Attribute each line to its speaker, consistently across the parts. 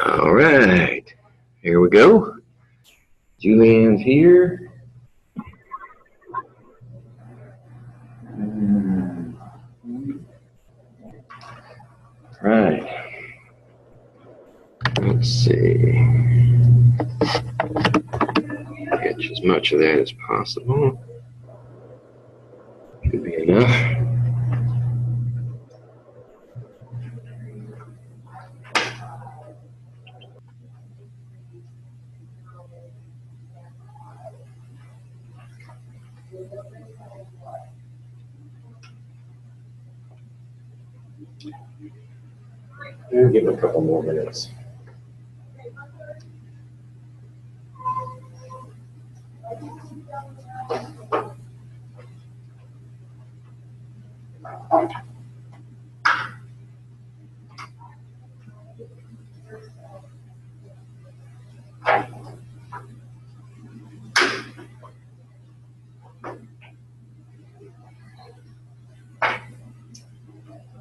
Speaker 1: All right, here we go. Julianne's here. Right. Let's see. Get as much of that as possible. Should be enough. We'll give it a couple more minutes.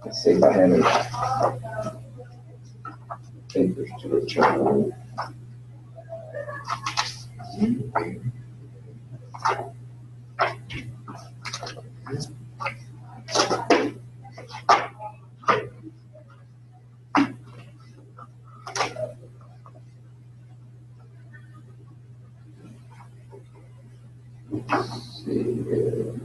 Speaker 1: Let's see if I have any papers to return. Let's see here.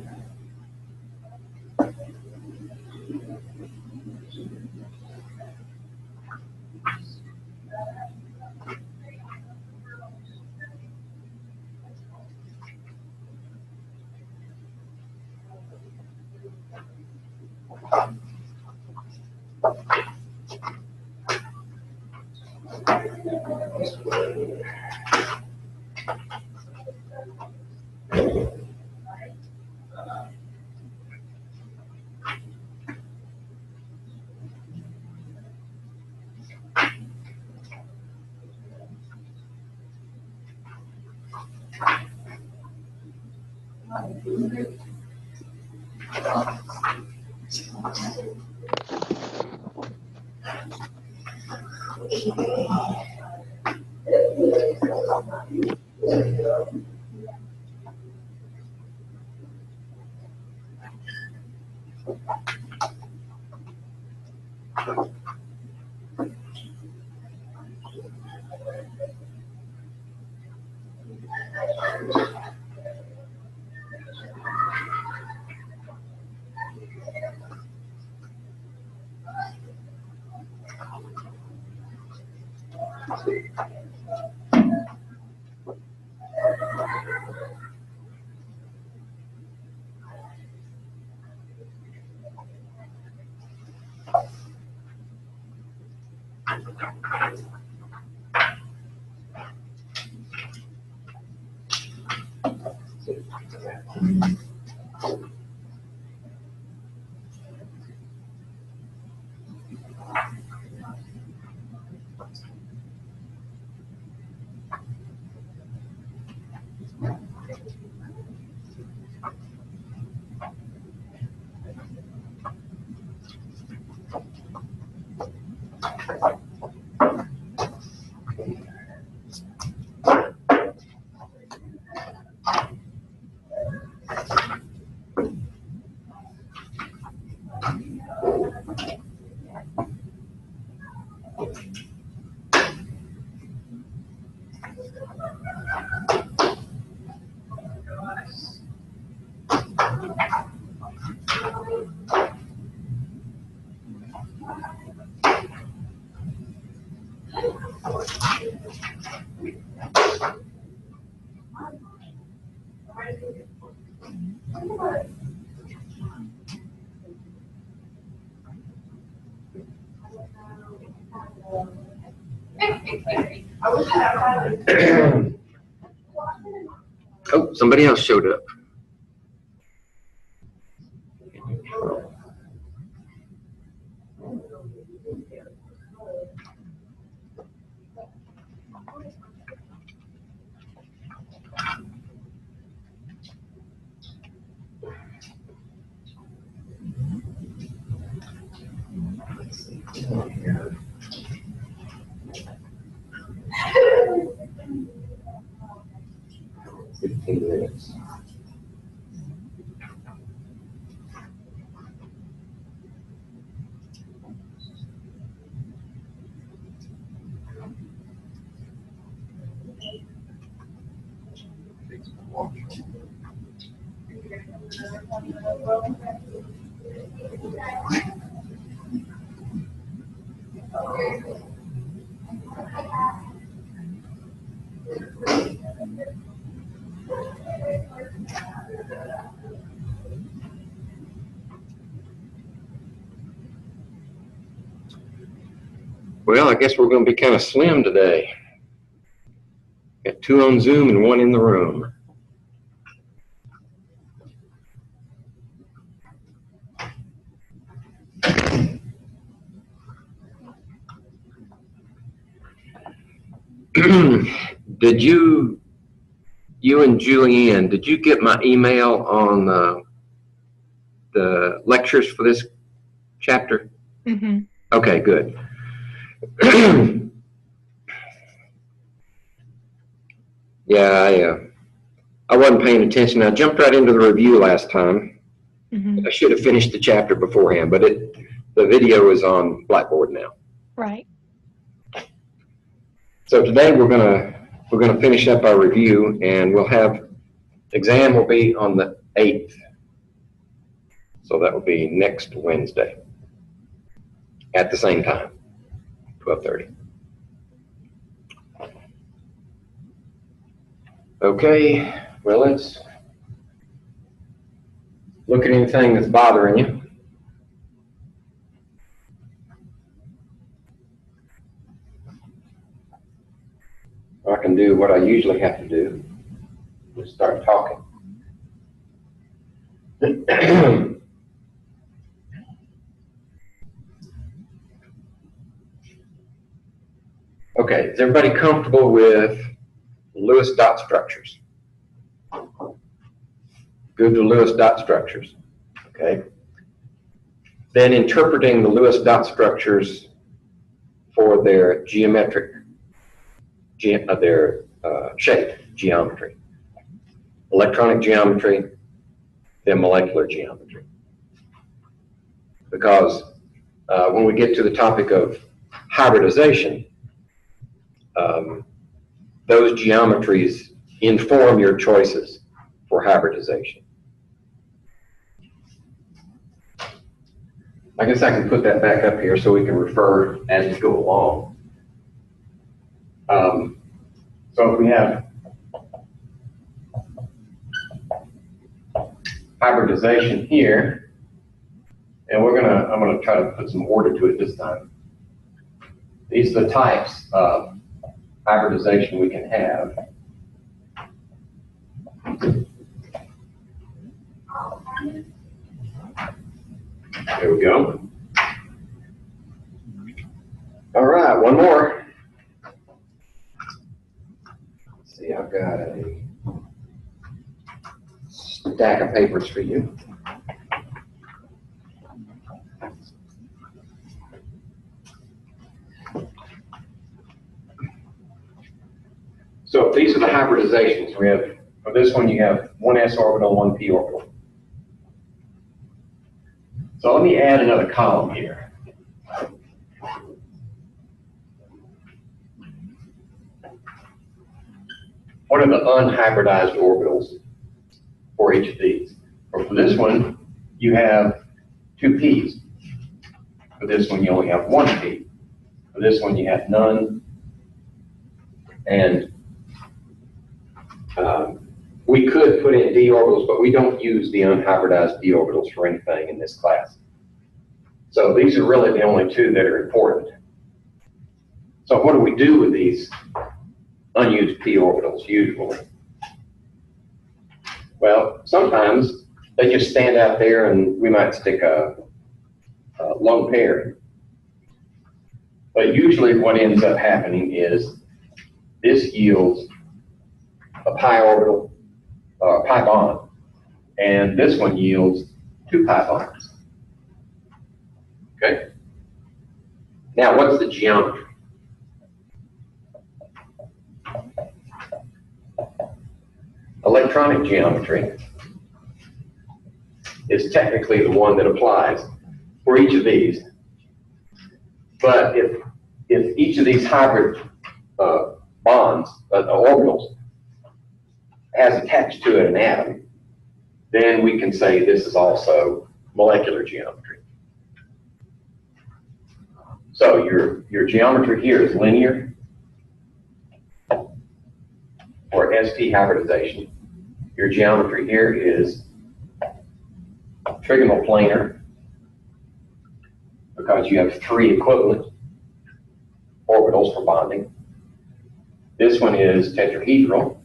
Speaker 1: Oh, somebody else showed up. 15 minutes. Well, I guess we're going to be kind of slim today. Got 2 on Zoom and 1 in the room. Did you and Julianne, did you get my email on the lectures for this chapter?
Speaker 2: Mm-hmm.
Speaker 1: Okay, good. Yeah, I wasn't paying attention. I jumped right into the review last time.
Speaker 2: Mm-hmm.
Speaker 1: I should have finished the chapter beforehand, but the video is on Blackboard now.
Speaker 2: Right.
Speaker 1: So today we're gonna finish up our review, and we'll have exam will be on the 8th. So that will be next Wednesday at the same time, 12:30. Okay, well, let's look at anything that's bothering you. I can do what I usually have to do, just start talking. Okay, is everybody comfortable with Lewis dot structures? Good to Lewis dot structures, okay? Then interpreting the Lewis dot structures for their geometric, their shape geometry, electronic geometry, then molecular geometry. Because when we get to the topic of hybridization, those geometries inform your choices for hybridization. I guess I can put that back up here so we can refer as we go along. So if we have hybridization here, and I'm gonna try to put some order to it this time. These are the types of hybridization we can have. There we go. All right, one more. Let's see, I've got a stack of papers for you. So these are the hybridizations. We have, for this one, you have one s orbital, one p orbital. So let me add another column here. What are the unhybridized orbitals for each of these? Or for this one, you have 2 p's. For this one, you only have 1 p. For this one, you have none. And we could put in d orbitals, but we don't use the unhybridized d orbitals for anything in this class. So these are really the only 2 that are important. So what do we do with these unused p orbitals usually? Well, sometimes they just stand out there and we might stick a lone pair. But usually what ends up happening is this yields a pi orbital, pi bond, and this one yields 2 pi bonds. Okay? Now, what's the geometry? electronic geometry is technically the one that applies for each of these. But if each of these hybrid bonds, orbitals, has attached to it an atom, then we can say this is also molecular geometry. So your geometry here is linear or ST hybridization. Your geometry here is trigonal planar because you have 3 equivalent orbitals for bonding. This one is tetrahedral.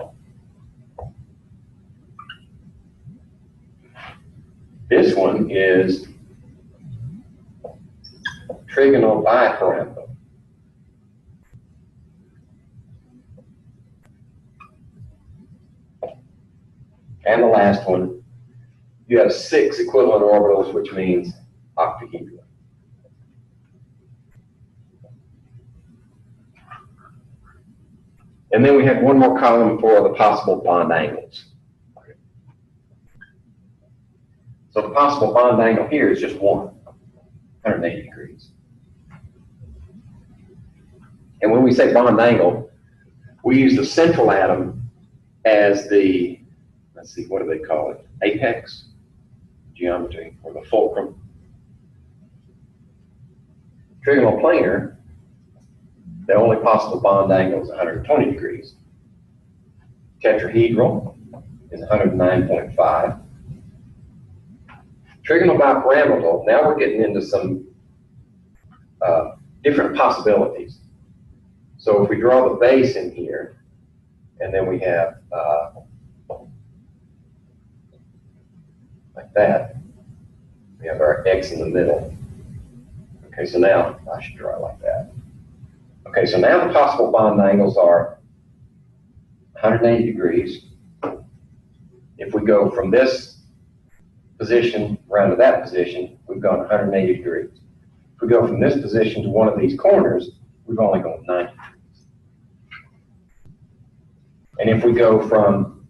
Speaker 1: This one is trigonal bipyramidal. And the last one, you have 6 equivalent orbitals, which means octahedral. And then we have one more column for the possible bond angles. So the possible bond angle here is just 180 degrees. And when we say bond angle, we use the central atom as the, let's see, what do they call it? Apex geometry, or the fulcrum. Trigonal planar, the only possible bond angle is 120 degrees. Tetrahedral is 109.5. Trigonal bipyramidal, now we're getting into some different possibilities. So if we draw the base in here, and then we have like that, we have our X in the middle. Okay, so now I should draw it like that. Okay, so now the possible bond angles are 180 degrees. If we go from this position around to that position, we've gone 180 degrees. If we go from this position to one of these corners, we've only gone 90 degrees. And if we go from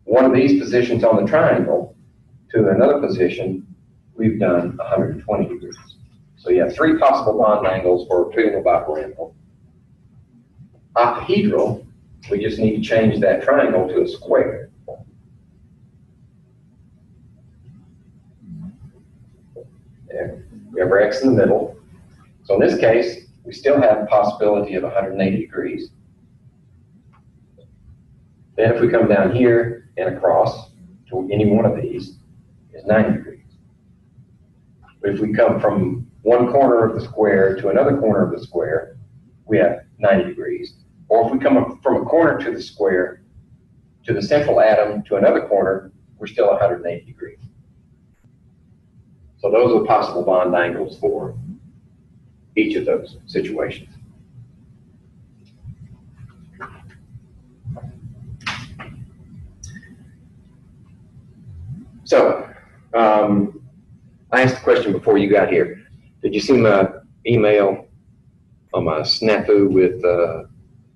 Speaker 1: one of these positions on the triangle to another position, we've done 120 degrees. So you have 3 possible bond angles for a trigonal bipyramidal. Octahedral, we just need to change that triangle to a square. There. We have our X in the middle. So in this case, we still have a possibility of 180 degrees. Then if we come down here and across to any one of these, is 90 degrees. But if we come from one corner of the square to another corner of the square, we have 90 degrees. Or if we come up from a corner to the square, to the central atom to another corner, we're still 180 degrees. So those are the possible bond angles for each of those situations. So, I asked a question before you got here. Did you see my email on my snafu with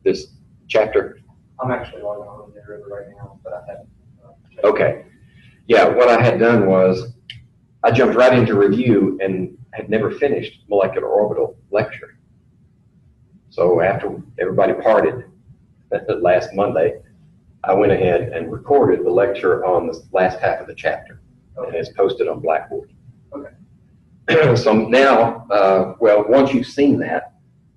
Speaker 1: this chapter?
Speaker 2: I'm actually logging on there right now, but I haven't.
Speaker 1: Okay. Yeah, what I had done was I jumped right into review and had never finished molecular orbital lecture. So after everybody parted last Monday, I went ahead and recorded the lecture on the last half of the chapter, and it's posted on Blackboard.
Speaker 2: Okay.
Speaker 1: So now, well, once you've seen that,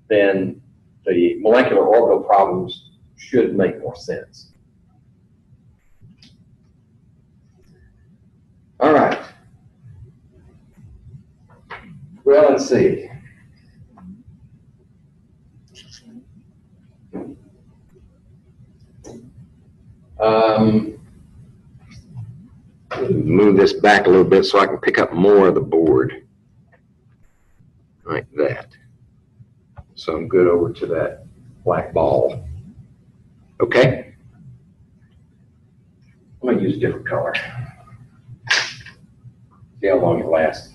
Speaker 1: then the molecular orbital problems should make more sense. All right. Well, let's see. Move this back a little bit so I can pick up more of the board, like that. So I'm good over to that black ball. Okay? I'm going to use a different color. See how long it lasts.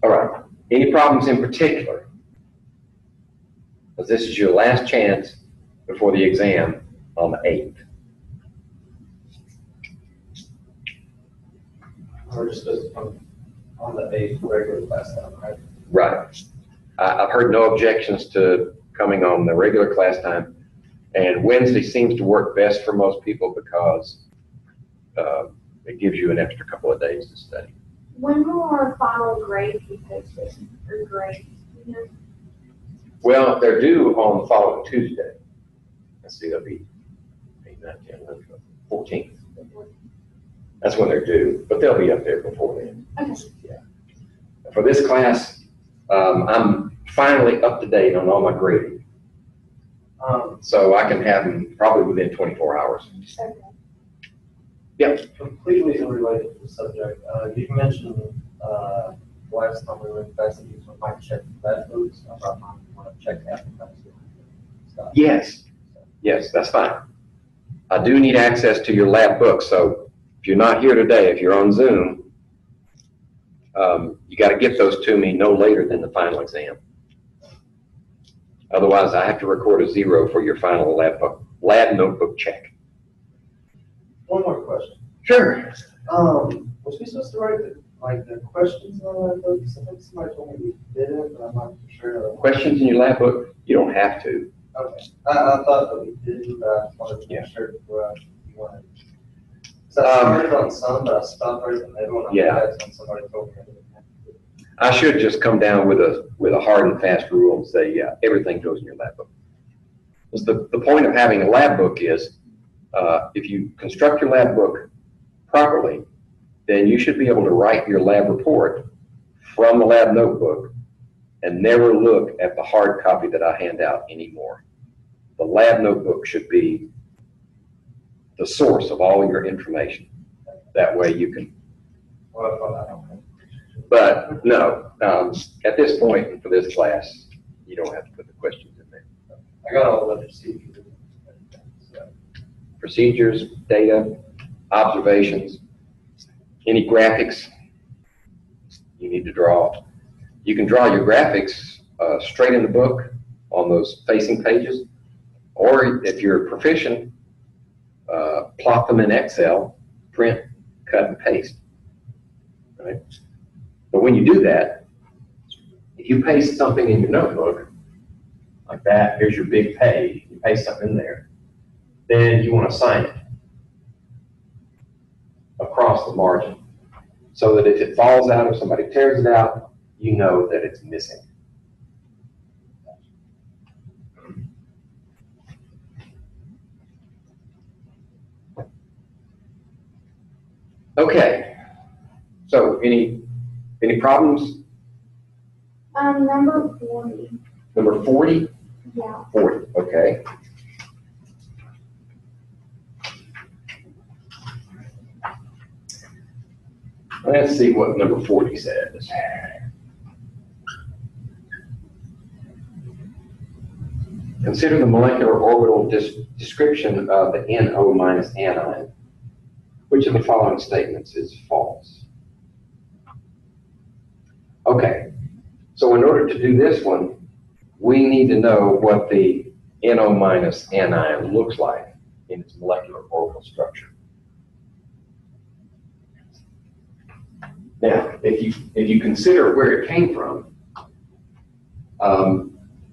Speaker 1: All right. Any problems in particular? Because this is your last chance before the exam on the 8th.
Speaker 2: We're just supposed to come on the 8th regular class time, right?
Speaker 1: Right. I've heard no objections to coming on the regular class time, and Wednesday seems to work best for most people because it gives you an extra couple of days to study.
Speaker 3: When will our final grade be posted, or grade, you know?
Speaker 1: Well, they're due on the following Tuesday. Let's see, they'll be 8, 9, 10, 11, 12, 14th. That's when they're due, but they'll be up there before then.
Speaker 3: Okay.
Speaker 1: Yeah. For this class, I'm finally up to date on all my grading. So I can have them probably within 24 hours.
Speaker 3: Okay.
Speaker 1: Yep.
Speaker 2: Completely unrelated to the subject. You mentioned last time we were in class that you might check that books. I thought you want to check after class.
Speaker 1: Yes. Yes, that's fine. I do need access to your lab book, so if you're not here today, if you're on Zoom, you got to get those to me no later than the final exam. Otherwise, I have to record a 0 for your final lab notebook check.
Speaker 2: One more question.
Speaker 1: Sure.
Speaker 2: Was we supposed to write the questions on that book? Somebody told me we didn't, but I'm not sure.
Speaker 1: Questions in your lab book? You don't have to.
Speaker 2: Okay. I thought that we did, but I wanted to make sure you wanted. So I started on some, but I stopped right in the middle, and
Speaker 1: Yeah.
Speaker 2: that's when somebody told me I didn't have to do it.
Speaker 1: I should just come down with a hard and fast rule and say, yeah, everything goes in your lab book. Because the point of having a lab book is, if you construct your lab book properly, then you should be able to write your lab report from the lab notebook and never look at the hard copy that I hand out anymore. The lab notebook should be the source of all your information. That way you can.
Speaker 2: Well, I thought I don't have.
Speaker 1: But no, at this point for this class, you don't have to put the questions in there.
Speaker 2: I got all the procedures. So.
Speaker 1: Procedures, data, observations, any graphics you need to draw. You can draw your graphics straight in the book on those facing pages, or if you're proficient, plot them in Excel, print, cut, and paste. Right? But when you do that, if you paste something in your notebook, like that, here's your big page, you paste something in there, then you want to sign it across the margin so that if it falls out or somebody tears it out, you know that it's missing. Okay, so any problems?
Speaker 3: Number 40.
Speaker 1: Number 40?
Speaker 3: Yeah.
Speaker 1: 40, okay. Let's see what number 40 says. Consider the molecular orbital description of the NO minus anion. Which of the following statements is false? Okay, so in order to do this one, we need to know what the NO minus anion looks like in its molecular orbital structure. Now, if you consider where it came from,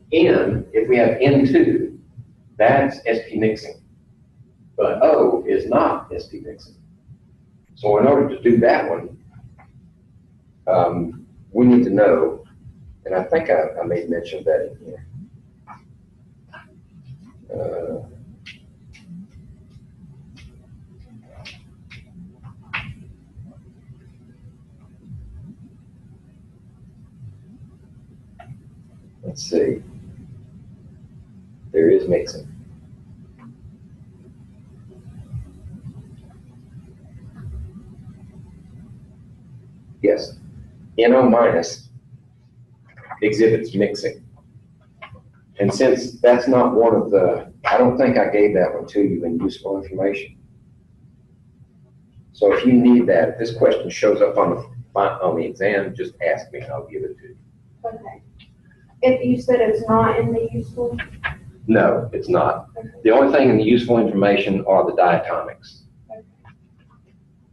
Speaker 1: if we have N2, that's sp mixing, but O is not sp mixing. So in order to do that one, we need to know, and I think I may mention that in here. Let's see. There is mixing. Yes, NO minus exhibits mixing. And since that's not one of the, I don't think I gave that one to you in useful information. So if you need that, if this question shows up on the exam, just ask me and I'll give it to you.
Speaker 3: Okay. If you said it's not in the useful?
Speaker 1: No, it's not. The only thing in the useful information are the diatomics.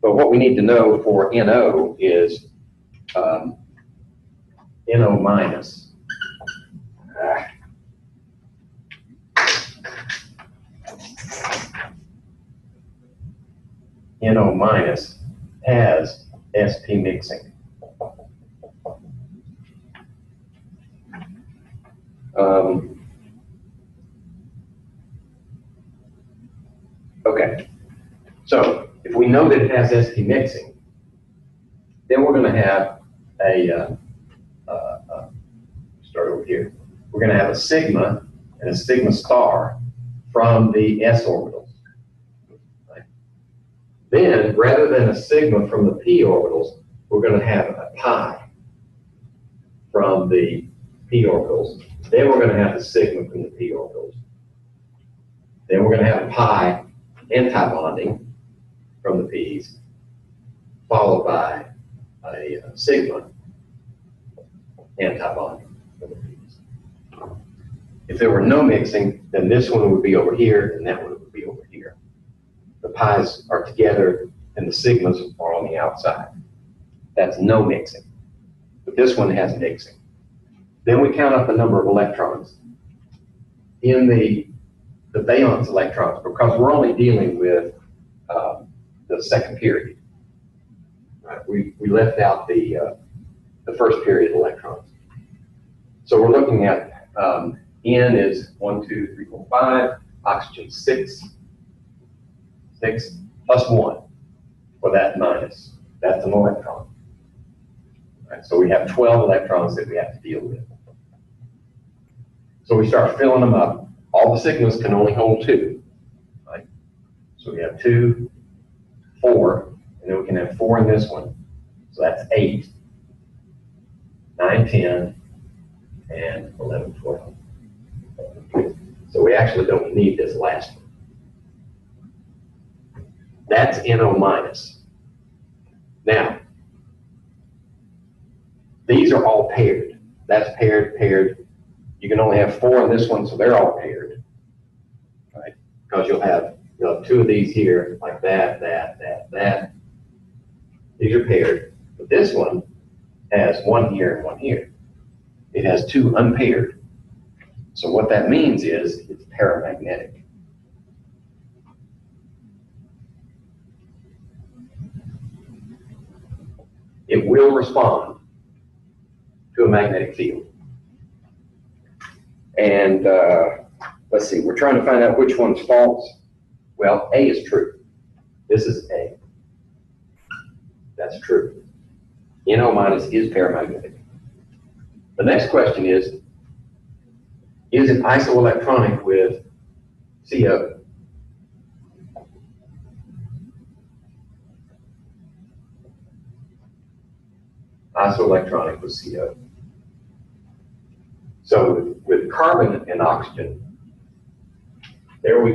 Speaker 1: But what we need to know for NO is NO minus. NO minus has SP mixing. Okay, so if we know that it has SP mixing, then we're going to have start over here. We're going to have a sigma and a sigma star from the s orbitals. Right? Then, rather than a sigma from the p orbitals, we're going to have a pi from the p orbitals. Then we're going to have a sigma from the p orbitals. Then we're going to have a pi anti-bonding from the p's, followed by a sigma anti-bonding from the p's. If there were no mixing, then this one would be over here and that one would be over here. The pi's are together and the sigmas are on the outside. That's no mixing. But this one has mixing. Then we count up the number of electrons in the valence electrons, because we're only dealing with the second period. Right? We left out the first period electrons. So we're looking at N is 1, 2, 3, 4, 5, oxygen 6 plus 1 for that minus. That's an electron. Right? So we have 12 electrons that we have to deal with. So we start filling them up. All the sigmas can only hold 2. Right? So we have 2, 4, and then we can have 4 in this one. So that's 8, 9, 10, and 11, 12. So we actually don't need this last one. That's NO minus. Now, these are all paired. That's paired, paired. You can only have 4 in this one, so they're all paired, right? Because you'll have 2 of these here, like that. These are paired. But this one has 1 here and 1 here. It has 2 unpaired. So what that means is it's paramagnetic. It will respond to a magnetic field. And let's see, we're trying to find out which one's false. Well, A is true. This is A. That's true. NO minus is paramagnetic. The next question is it isoelectronic with CO? Isoelectronic with CO. So with carbon and oxygen, there we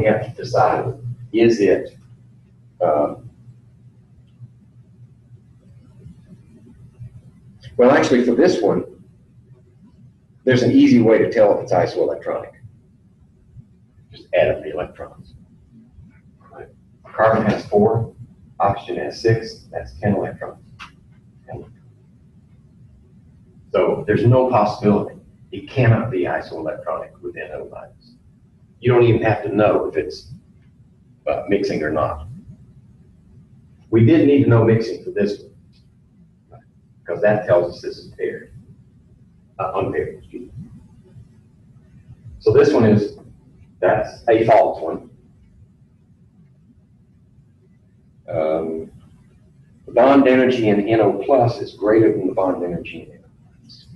Speaker 1: have to decide, is it well, actually for this one, there's an easy way to tell if it's isoelectronic. Just add up the electrons. Right. Carbon has 4, oxygen has 6, that's 10 electrons. 10 electrons. So there's no possibility. It cannot be isoelectronic with NO minus. You don't even have to know if it's mixing or not. We did need to know mixing for this one, because that tells us this is paired, unpaired, excuse me. So this one that's a false one. The bond energy in NO plus is greater than the bond energy in NO minus.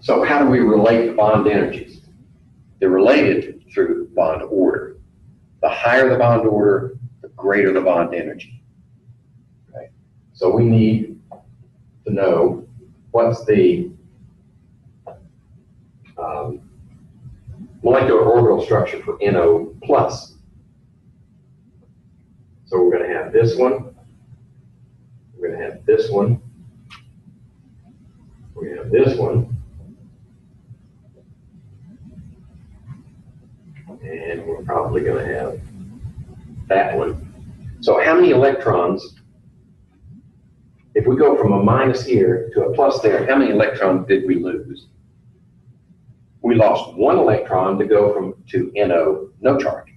Speaker 1: So how do we relate the bond energies? They're related through bond order. The higher the bond order, the greater the bond energy. Okay? So we need to know what's the molecular orbital structure for NO plus. So we're going to have this one, we're going to have this one, for this one. And we're probably going to have that one. So how many electrons, if we go from a minus here to a plus there, how many electrons did we lose? We lost one electron to go to NO, no charge.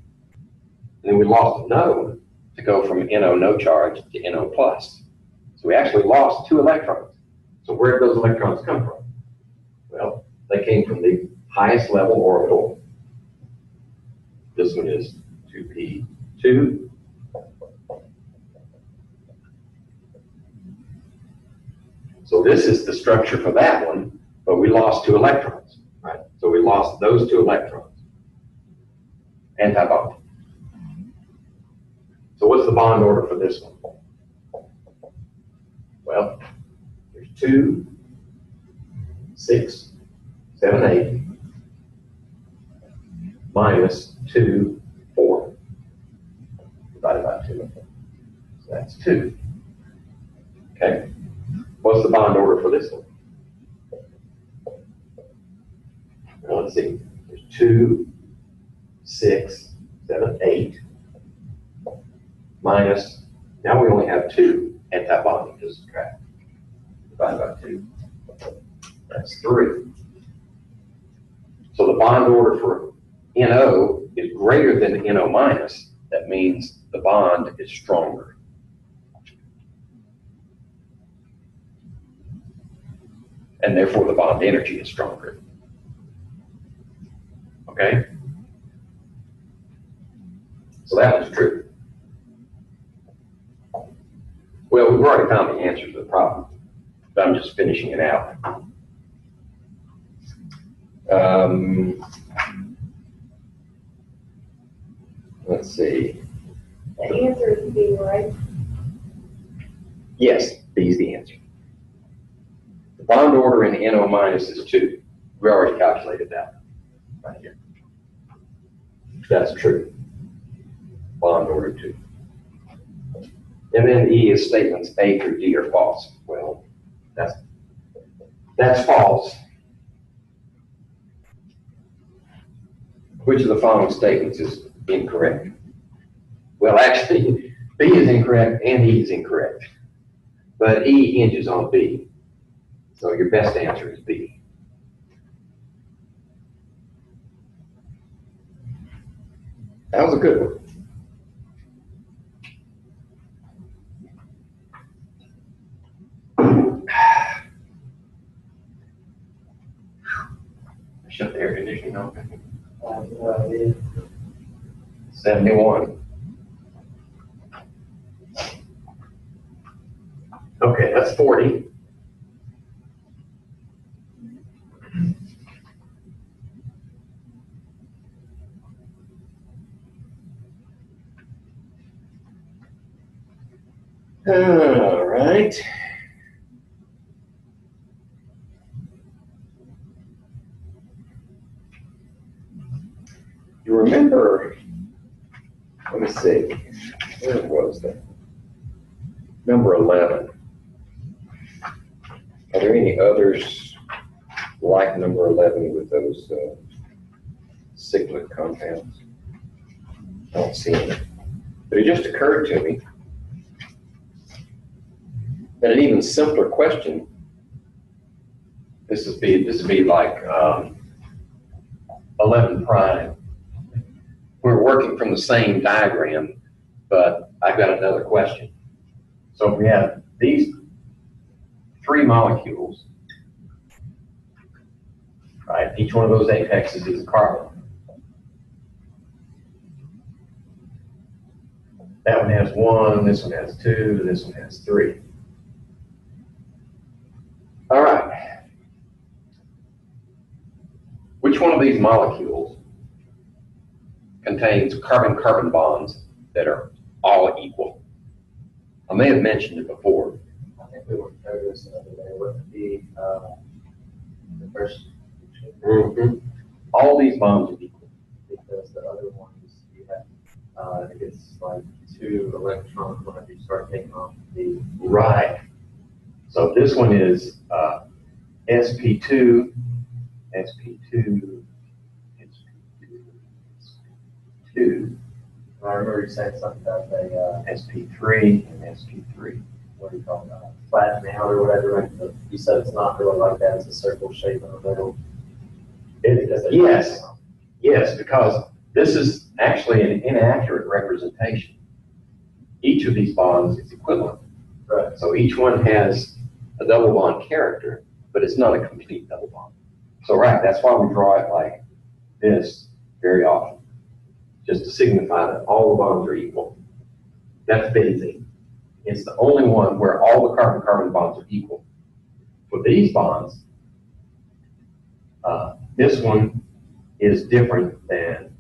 Speaker 1: And then we lost another one to go from NO, no charge to NO plus. So we actually lost 2 electrons. So where did those electrons come from? Well, they came from the highest level orbital. This one is 2p2. So this is the structure for that one, but we lost 2 electrons, right? So we lost those 2 electrons. Antibond. So what's the bond order for this one? Well, there's 2, 6, 7, 8, minus 2, 4, divided by 2. So that's 2. Okay. What's the bond order for this one? Well, let's see. There's 2, 6, 7, 8, minus, now we only have 2 antibonding to subtract. Divided by 2. That's 3. So the bond order for NO is greater than NO minus. That means the bond is stronger. And therefore the bond energy is stronger. Okay? So that was true. Well, we've already found the answer to the problem, but I'm just finishing it out. Let's see.
Speaker 3: The answer is B, right?
Speaker 1: Yes, B is the answer. The bond order in NO minus is 2. We already calculated that right here. That's true. Bond order 2. And then E is statements A through D are false. Well, that's false. Which of the following statements is incorrect? Well, actually, B is incorrect and E is incorrect. But E hinges on B. So your best answer is B. That was a good one. Shut the air conditioning off. 71. Okay, that's 40. All right. You remember, let me see, where was that? Number 11. Are there any others like number 11 with those cyclic compounds? I don't see any. But it just occurred to me that an even simpler question, this would be like 11 prime. We're working from the same diagram, but I've got another question. So if we have these 3 molecules, right? Each one of those apexes is a carbon. That one has 1, this one has 2, this one has 3. All right. Which one of these molecules contains carbon-carbon bonds that are all equal? I may have mentioned it before.
Speaker 2: I think we went through this the other day with the first.
Speaker 1: Mm-hmm. All these bonds are equal.
Speaker 2: Because the other ones, you have, I think it's like 2 electrons whenever you start taking off the.
Speaker 1: Right. So this one is sp2, sp2, sp2, sp2,
Speaker 2: I remember you saying something about the,
Speaker 1: sp3, and sp3.
Speaker 2: what do you call it, flattening out or whatever, like you said it's not really like that, it's a circle shape in the middle.
Speaker 1: Yes, yes, because this is actually an inaccurate representation. Each of these bonds is equivalent.
Speaker 2: Right.
Speaker 1: So each one has a double bond character, but it's not a complete double bond. So right, that's why we draw it like this very often, just to signify that all the bonds are equal. That's benzene. It's the only one where all the carbon-carbon bonds are equal. For these bonds, this one is different than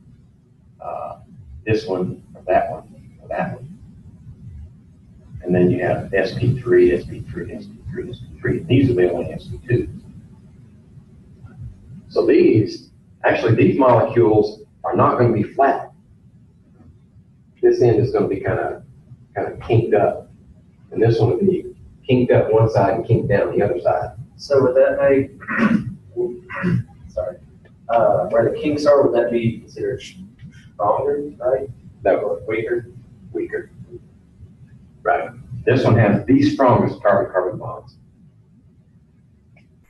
Speaker 1: this one, or that one, or that one. And then you have sp3, sp3, sp3, sp3. These are the only sp2s. So these molecules are not going to be flat. This end is going to be kind of kinked up, and this one will be kinked up one side and kinked down the other side.
Speaker 2: So would that make, sorry, where the kinks are, would that be considered stronger, right?
Speaker 1: No,
Speaker 2: Or weaker?
Speaker 1: weaker. Right. This one has the strongest carbon-carbon bonds.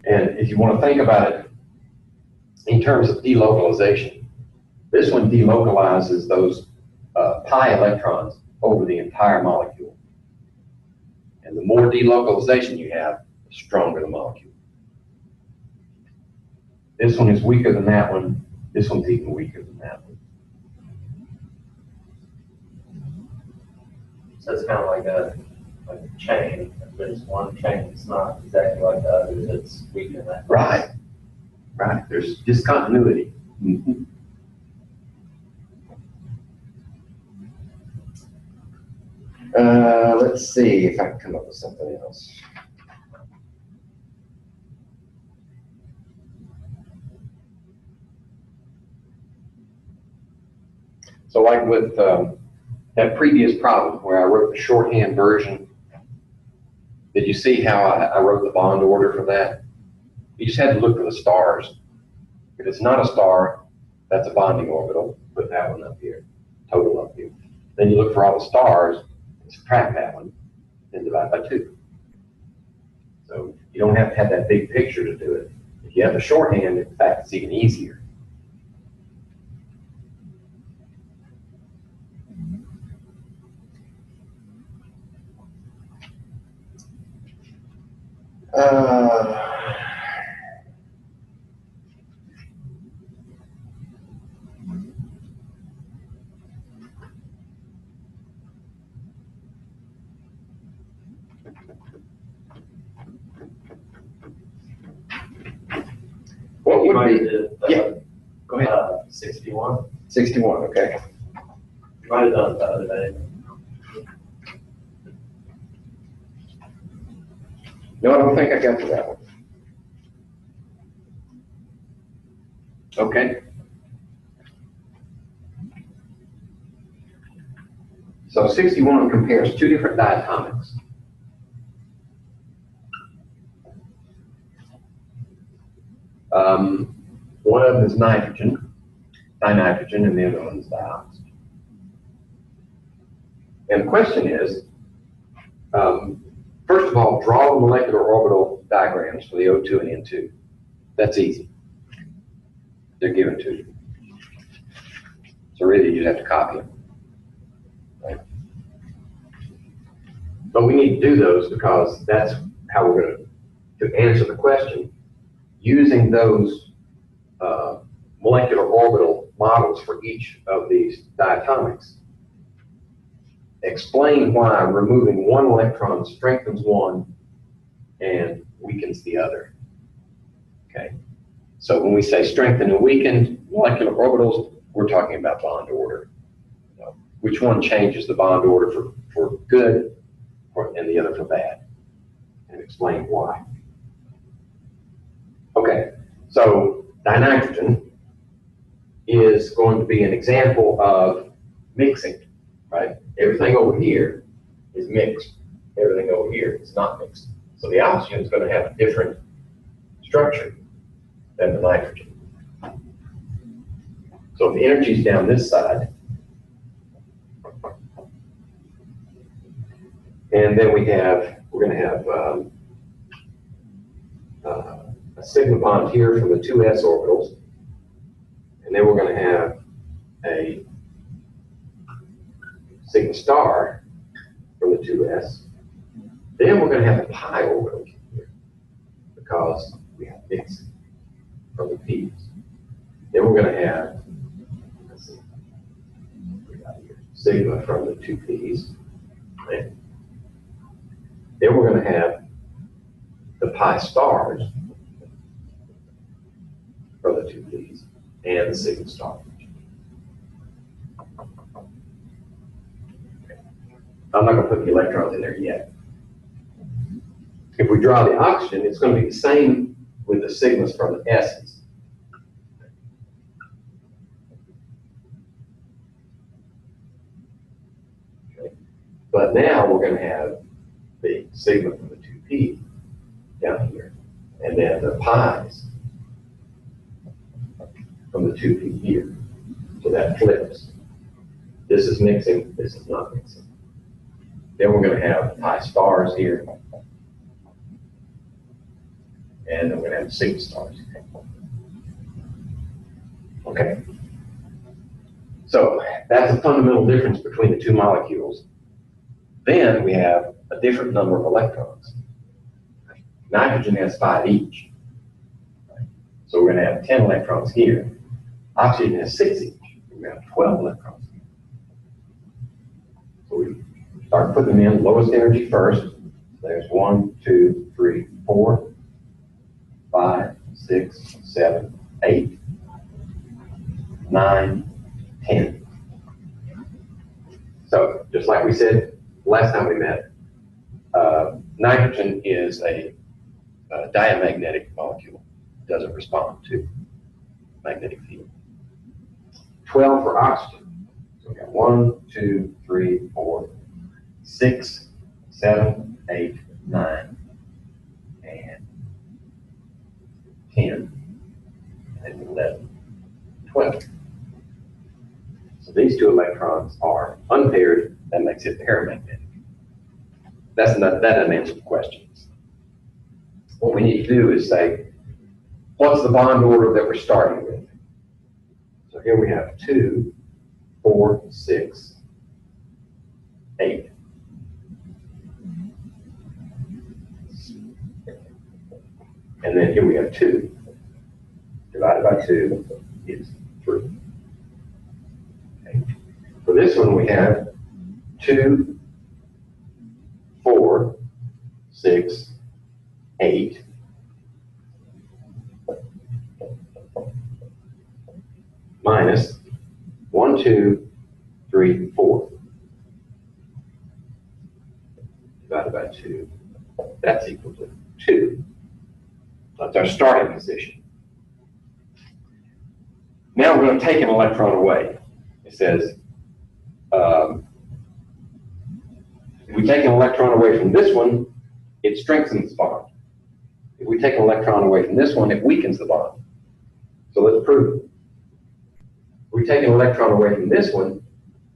Speaker 1: And if you want to think about it in terms of delocalization, this one delocalizes those pi electrons over the entire molecule. And the more delocalization you have, the stronger the molecule. This one is weaker than that one. This one's even weaker than that one.
Speaker 2: So it's kind of like a chain. If there's one chain, it's not exactly like the others, it's weaker than that.
Speaker 1: Right. Right. There's discontinuity. Mm-hmm. Let's see if I can come up with something else. So like with that previous problem where I wrote the shorthand version, did you see how I wrote the bond order for that? You just had to look for the stars. If it's not a star, that's a bonding orbital. Put that one up here, total up here. Then you look for all the stars, and subtract that one, and divide by 2. So you don't have to have that big picture to do it. If you have the shorthand, in fact, it's even easier. What
Speaker 2: You
Speaker 1: would
Speaker 2: might
Speaker 1: be?
Speaker 2: have did,
Speaker 1: Yeah. Go ahead.
Speaker 2: 61.
Speaker 1: 61, okay.
Speaker 2: You might have done it the other day.
Speaker 1: No, I don't think I got to that one. Okay. So 61 compares 2 different diatomics. One of them is nitrogen, dinitrogen, and the other one is dioxygen. And the question is, first of all, draw the molecular orbital diagrams for the O2 and N2. That's easy. They're given to you. So really, you'd have to copy them. Right? But we need to do those because that's how we're going to answer the question using those molecular orbital models for each of these diatomics. Explain why removing one electron strengthens one and weakens the other. Okay. So when we say strengthened and weakened molecular orbitals, we're talking about bond order. You know, which one changes the bond order for good and the other for bad? And explain why. Okay, so dinitrogen is going to be an example of mixing, right? Everything over here is mixed. Everything over here is not mixed. So the oxygen is going to have a different structure than the nitrogen. So if the energy is down this side, and then we're going to have a sigma bond here from the two s orbitals, and then we're going to have a sigma star from the two s. Then we're going to have a pi orbital here because we have mixing from the p's. Then we're going to have, let's see, we got here, sigma from the two p's. Right? Then we're going to have the pi stars from the two p's and the sigma star. I'm not going to put the electrons in there yet. If we draw the oxygen, it's going to be the same with the sigmas from the s's. Okay. But now we're going to have the sigma from the 2p down here, and then the pi's from the 2p here. So that flips. This is mixing, this is not mixing. Then we're going to have pi stars here, and then we're going to have sigma stars here. Okay. So that's a fundamental difference between the two molecules. Then we have a different number of electrons. Nitrogen has 5 each. So we're going to have 10 electrons here. Oxygen has 6 each. We're going to have 12 electrons here. So we start putting them in lowest energy first. There's 1, 2, 3, 4, 5, 6, 7, 8, 9, 10. So just like we said last time we met, nitrogen is a diamagnetic molecule. It doesn't respond to magnetic field. 12 for oxygen. So we got 1, 2, 3, 4, 6, 7, 8, 9, and 10, and 11, 12. So these two electrons are unpaired. That makes it paramagnetic. That doesn't answer the questions. What we need to do is say, what's the bond order that we're starting with? So here we have 2, 4, 6, 8. And then here we have 2. Divided by 2 is 3. Okay. For this one we have 2, 4, 6, 8. Minus 1, 2, 3, 4. Divided by 2. That's equal to 2. That's our starting position. Now we're going to take an electron away. It says, if we take an electron away from this one, it strengthens the bond. If we take an electron away from this one, it weakens the bond. So let's prove it. If we take an electron away from this one,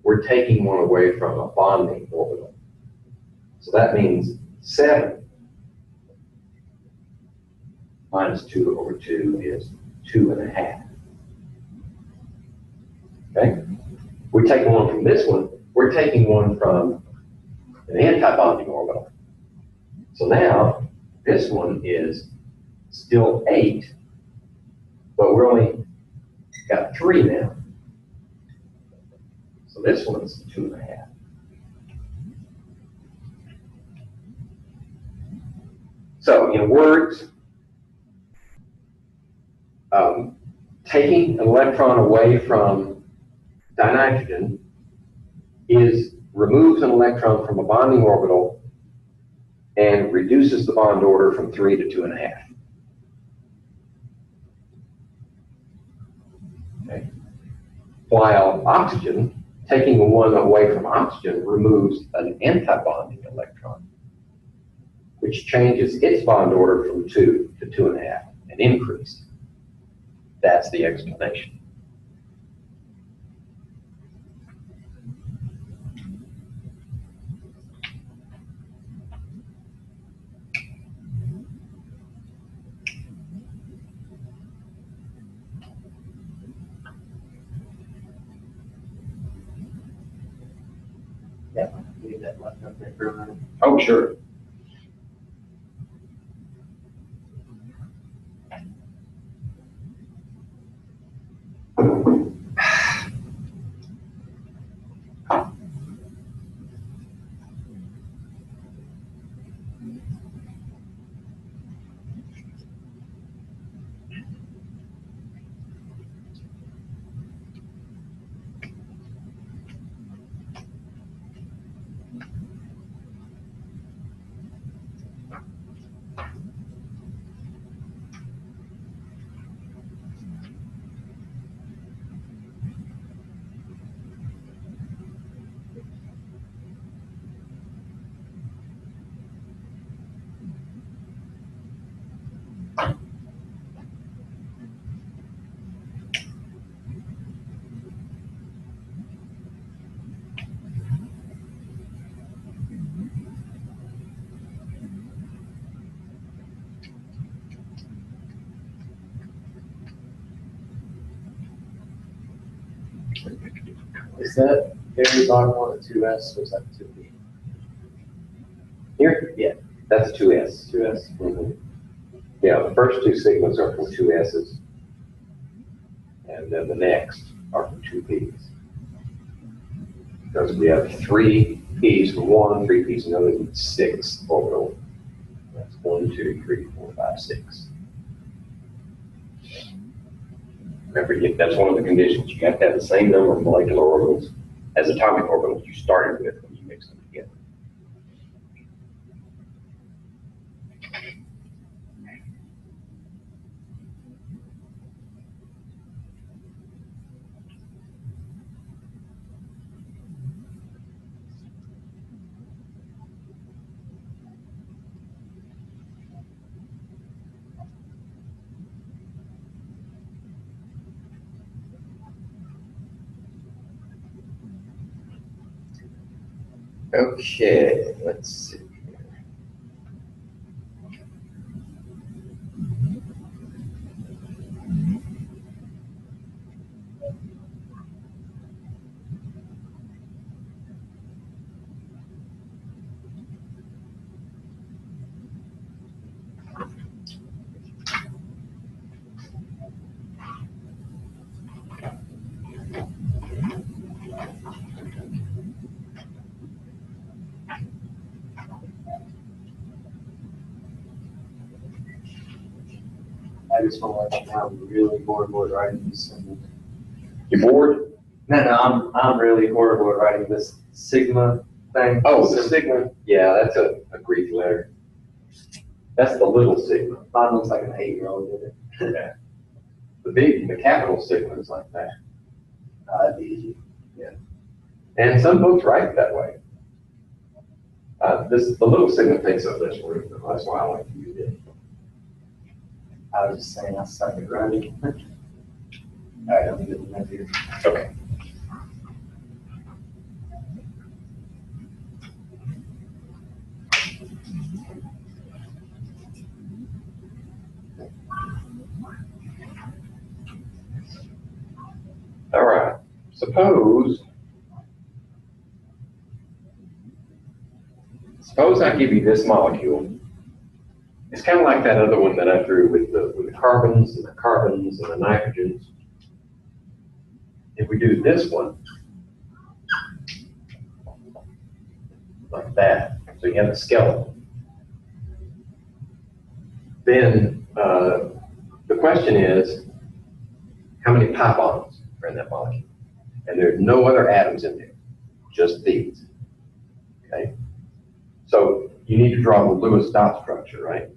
Speaker 1: we're taking one away from a bonding orbital. So that means 7 minus 2 over 2 is 2.5. Okay? We're taking one from this one, we're taking one from an anti-bonding orbital. So now, this one is still 8, but we're only got 3 now. So this one's 2.5. So in words, taking an electron away from dinitrogen removes an electron from a bonding orbital and reduces the bond order from 3 to 2.5. Okay. While oxygen, taking one away from oxygen removes an anti-bonding electron, which changes its bond order from 2 to 2.5. and increased. That's the explanation.
Speaker 2: Yeah, leave that left up there for a minute.
Speaker 1: Oh, sure.
Speaker 2: Is that very bottom one a 2S or is that 2B?
Speaker 1: Here?
Speaker 2: Yeah.
Speaker 1: That's 2S.
Speaker 2: 2S.
Speaker 1: Mhm. Yeah, the first two sigmas are from 2S's. And then the next are from 2Ps. Because we have 3 Ps for one, 3 Ps for another, and 6 orbital. That's 1, 2, 3, 4, 5, 6. Remember, that's one of the conditions. You have to have the same number of molecular orbitals as atomic orbitals you started with when you mix them together. Okay, let's see.
Speaker 2: I just want to let you know I'm really bored writing this.
Speaker 1: You bored?
Speaker 2: No, I'm really horrible at writing this sigma thing.
Speaker 1: Oh, the sigma? Yeah, that's a Greek letter. That's the little sigma.
Speaker 2: Mine looks like an 8-year-old did it.
Speaker 1: Yeah. The capital sigma is like that.
Speaker 2: That'd be easy.
Speaker 1: And some folks write it that way. The little sigma takes up less room, though. That's why I like to use it.
Speaker 2: I was just saying I suck at writing. All right, I'm good enough here.
Speaker 1: Okay. All right. Suppose I give you this molecule. It's kind of like that other one that I threw with the carbons and the nitrogens. If we do this one, like that, so you have a skeleton, then the question is, how many pi bonds are in that molecule? And there's no other atoms in there, just these, okay? So you need to draw the Lewis dot structure, right?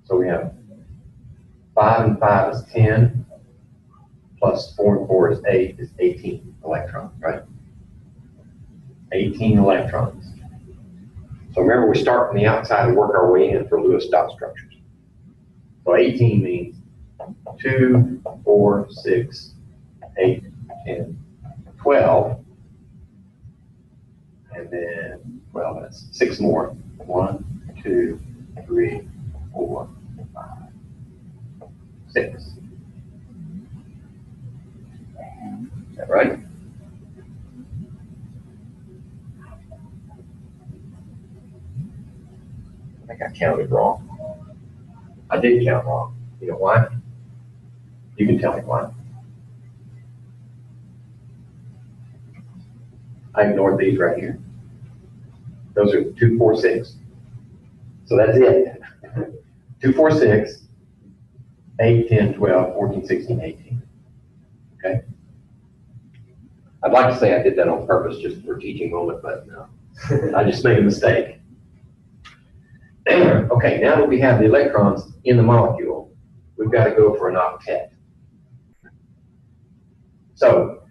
Speaker 1: So we have 5 and 5 is 10, plus 4 and 4 is 8, is 18 electrons, right? 18 electrons. So remember, we start from the outside and work our way in for Lewis dot structures. So 18 means 2, 4, 6, 8, 10, 12. And then, well, that's 6 more. 1, 2, 3, 4, 5, 6. Is that right? I think I counted wrong. I did count wrong. You know why? You can tell me why. I ignored these right here. Those are 2, 4, 6. So that's it. 2, 4, 6, 8, 10, 12, 14, 16, 18. Okay? I'd like to say I did that on purpose just for a teaching moment, but no. I just made a mistake. Okay, now that we have the electrons in the molecule, we've got to go for an octet. So,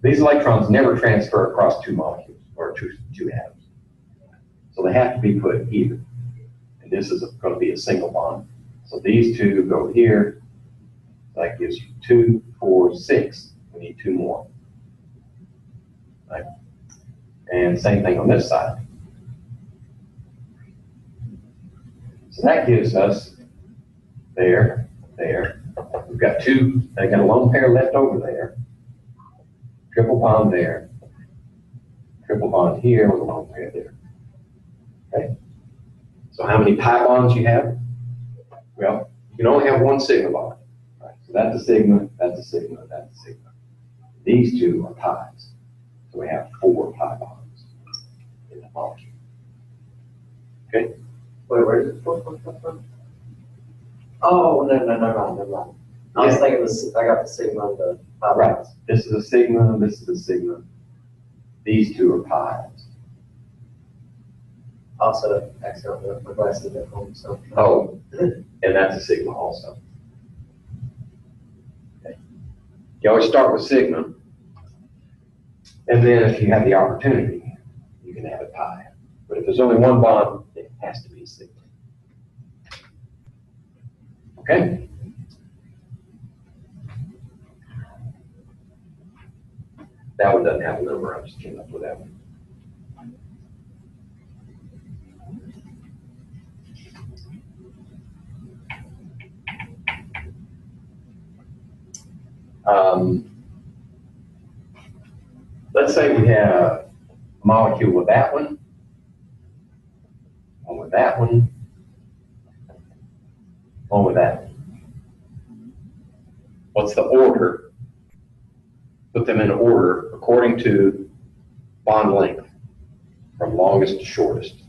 Speaker 1: these electrons never transfer across 2 molecules or two atoms. So they have to be put here. And this is going to be a single bond. So these 2 go here. That gives you 2, 4, 6. We need 2 more. Right? And same thing on this side. So that gives us there. We've got 2, they got a lone pair left over there. Triple bond there. Triple bond here with a lone pair there. Okay? So how many pi bonds you have? Well, you can only have 1 sigma bond. Right? So that's a sigma, that's a sigma, that's a sigma. These 2 are pi's. So we have 4 pi bonds in the molecule. Okay?
Speaker 2: Wait, where does the fourth one come from? Oh, no. I was thinking this, I got the sigma and the pi.
Speaker 1: Right. This is a sigma, this is a sigma. These 2 are pi's.
Speaker 2: Also, accidentally left my glasses at home, so.
Speaker 1: Oh, and that's a sigma also. Okay. You always start with sigma, and then if you have the opportunity, you can add a pi. But if there's only 1 bond, it has to be a sigma. Okay? That one doesn't have a number, I just came up with that one. Let's say we have a molecule with that one with that one, with that one. What's the order? Put them in order according to bond length, from longest to shortest.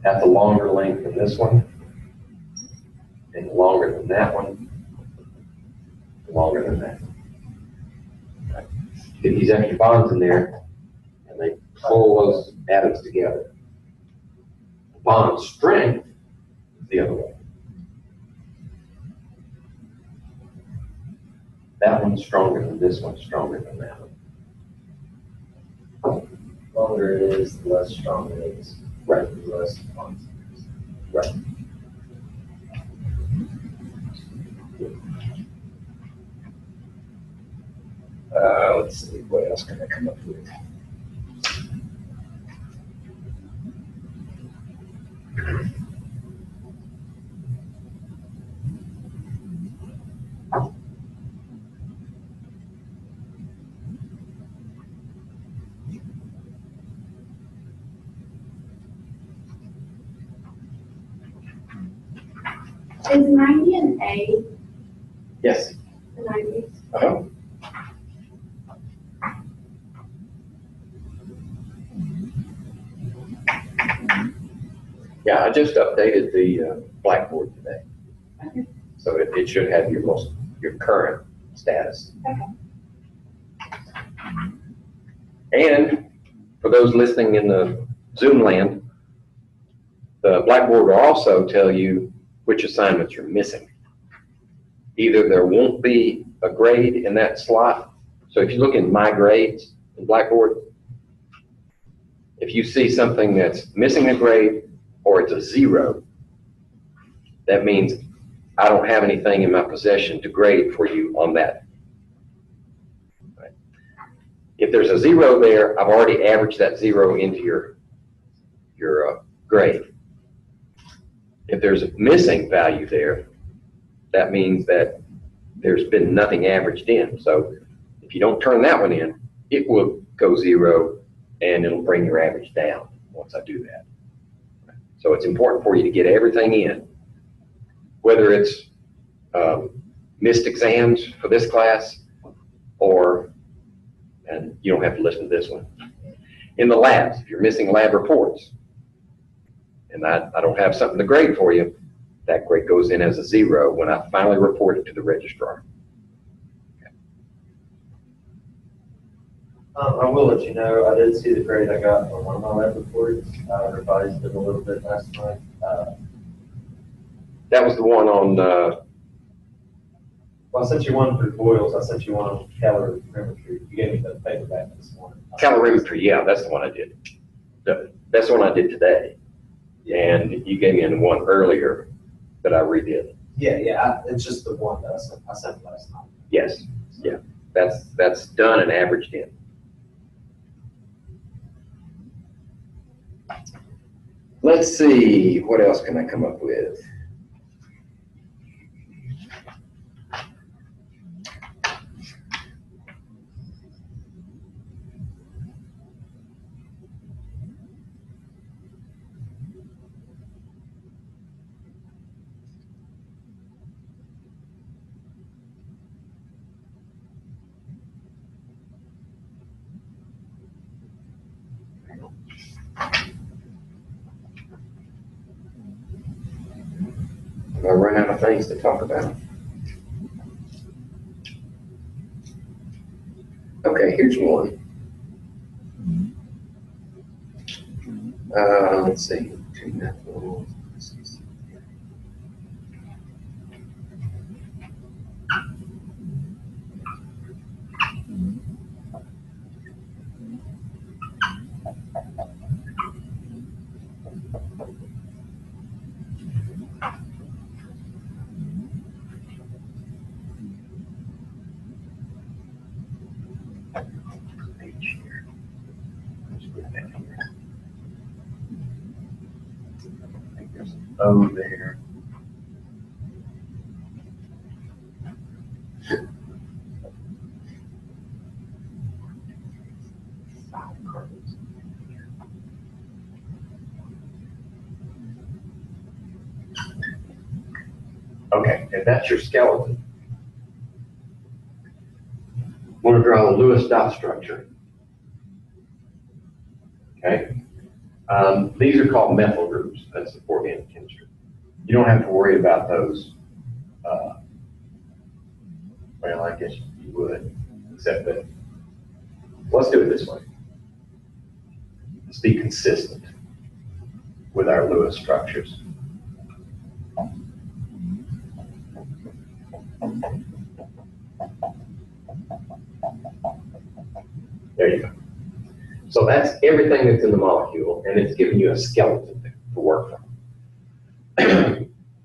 Speaker 1: That's a longer length than this one, and longer than that one, longer than that. Right. Get these extra bonds in there, and they pull those atoms together. Bond strength is the other way. That one's stronger than this one, stronger than that one.
Speaker 2: Longer it is, the less strong it is.
Speaker 1: Right.
Speaker 2: The less bonds.
Speaker 1: Right. Let's see, what else can I come up with?
Speaker 3: Is 90 an A?
Speaker 1: Yes.
Speaker 3: The 90s?
Speaker 1: Uh-huh. Yeah, I just updated the Blackboard today.
Speaker 3: Okay.
Speaker 1: So it should have your current status.
Speaker 3: Okay.
Speaker 1: And for those listening in the Zoom land, the Blackboard will also tell you which assignments you're missing. Either there won't be a grade in that slot, So if you look in My Grades in Blackboard, if you see something that's missing a grade or it's a 0, that means I don't have anything in my possession to grade for you on that. Right. If there's a 0 there, I've already averaged that 0 into your grade. If there's a missing value there, that means that there's been nothing averaged in. So if you don't turn that one in, it will go 0 and it'll bring your average down once I do that. So it's important for you to get everything in, whether it's missed exams for this class or, and you don't have to listen to this one, in the labs, if you're missing lab reports and I don't have something to grade for you, that grade goes in as a 0 when I finally report it to the registrar.
Speaker 2: I will let you know, I did see the grade I got on one of my lab reports. Revised it a little bit last night.
Speaker 1: That was the one on,
Speaker 2: Well, I sent you one for Boyles. I sent you one on calorimetry. You gave me the paperback this morning.
Speaker 1: calorimetry, yeah, that's the one I did. That's the one I did today. And you gave me one earlier that I redid.
Speaker 2: Yeah, it's just the one that I sent last night.
Speaker 1: Yes, yeah, that's done and averaged in. Let's see, what else can I come up with? I run out of things to talk about. Okay, here's one. Let's see. Oh, there. Okay, if that's your skeleton, we're going to draw the Lewis dot structure. Okay, these are called methyl groups. That's the organic chemistry. You don't have to worry about those. Well, I guess you would, except that. Let's do it this way. Let's be consistent with our Lewis structures. There you go. So that's everything that's in the molecule, and it's giving you a skeleton to work from.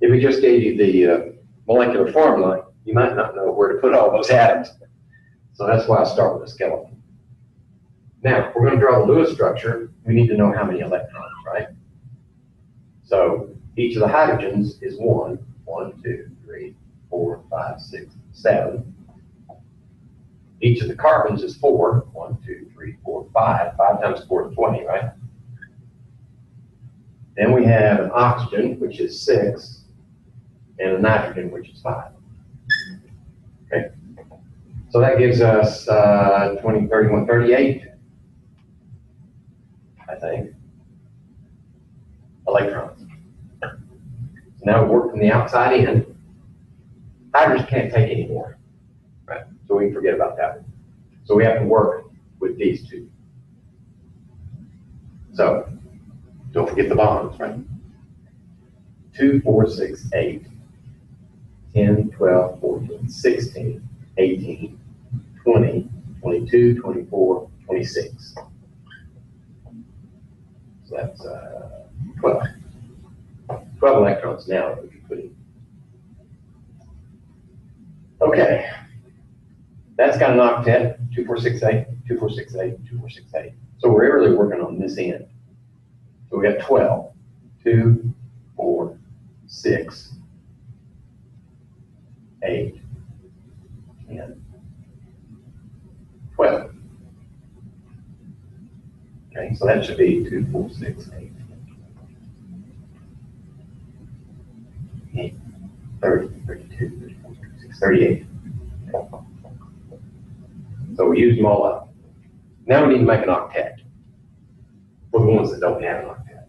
Speaker 1: If we just gave you the molecular formula, you might not know where to put all those atoms. So that's why I start with a skeleton. Now, if we're going to draw the Lewis structure, we need to know how many electrons, right? So each of the hydrogens is 1, 1, 2, 3, 4, 5, 6, 7. Each of the carbons is 4, 1, 2, 3, 4, 5. 5 times 4 is 20, right? Then we have an oxygen, which is 6, and a nitrogen, which is 5. Okay. So that gives us 20, 31, 38, I think, electrons. So now we work from the outside in. Hydrogen can't take any more, right? So we can forget about that. So we have to work with these two. So don't forget the bonds, right? 2, 4, 6, 8, 10, 12, 14, 16, 18, 20, 22, 24, 26. So that's 12. 12 electrons now that we can put in. Okay. That's got an octet, 2, 4, 6, 8, 2, 4, 6, 8, 2, 4, 6, 8. So we're really working on this end. So we got 12. 2, 4, 6, 8, 10, 12. Okay, so that should be 2, 4, 6, 8, 8, 30, 32, 34, 36, 38. So we used them all up. Now we need to make an octet for the ones that don't have an octet.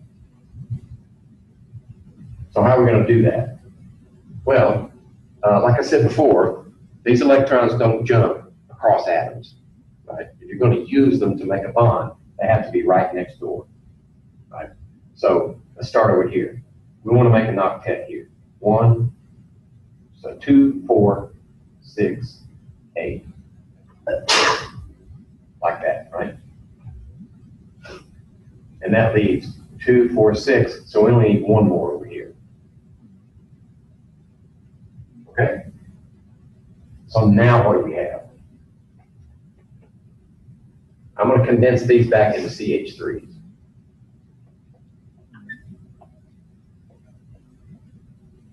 Speaker 1: So how are we going to do that? Well, like I said before, these electrons don't jump across atoms. Right? If you're going to use them to make a bond, they have to be right next door. Right? So let's start over here. We want to make an octet here. 1, so 2, 4, 6, 8. Like that, right? And that leaves 2, 4, 6. So we only need one more over here. Okay? So now what do we have? I'm going to condense these back into CH3s.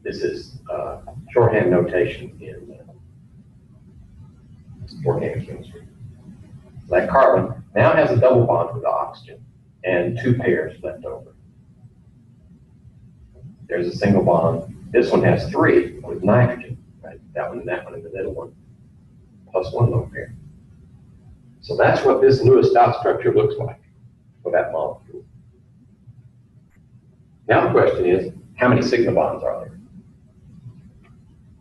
Speaker 1: This is shorthand notation in organic chemistry. That carbon now has a double bond with the oxygen and 2 pairs left over. There's a single bond. This one has 3 with nitrogen, right? That one and that one in the middle one, plus 1 lone pair. So that's what this Lewis dot structure looks like for that molecule. Now the question is, how many sigma bonds are there?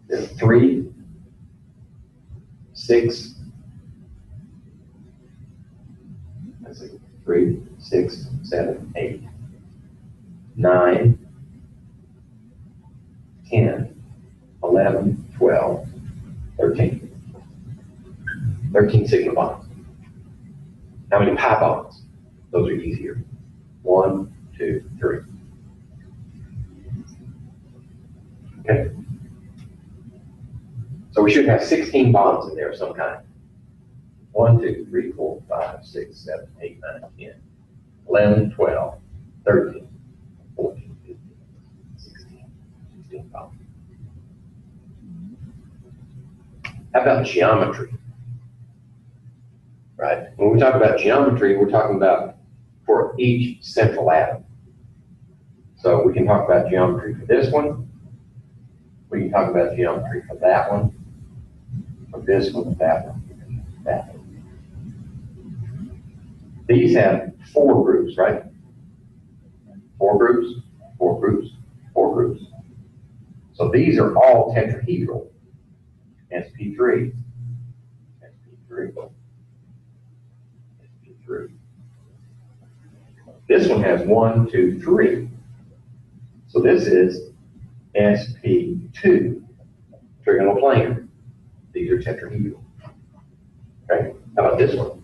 Speaker 1: There's 3, 6, let's see, 3, 6, 7, 8, 9, 10, 11, 12, 13. 13 sigma bonds. How many pi bonds? Those are easier. 1, 2, 3. Okay. So we should have 16 bonds in there of some kind. 1, 2, 3, 4, 5, 6, 7, 8, 9, 10, 11, 12, 13, 14, 15, 16 bonds. How about geometry? Right? When we talk about geometry, we're talking about for each central atom. So we can talk about geometry for this one. We can talk about geometry for that one, for this one, that one, that one. These have 4 groups, right? 4 groups, 4 groups, 4 groups. So these are all tetrahedral. sp3, sp3, sp3. This one has 1, 2, 3. So this is sp2, trigonal These are tetrahedral. Okay, how about this one?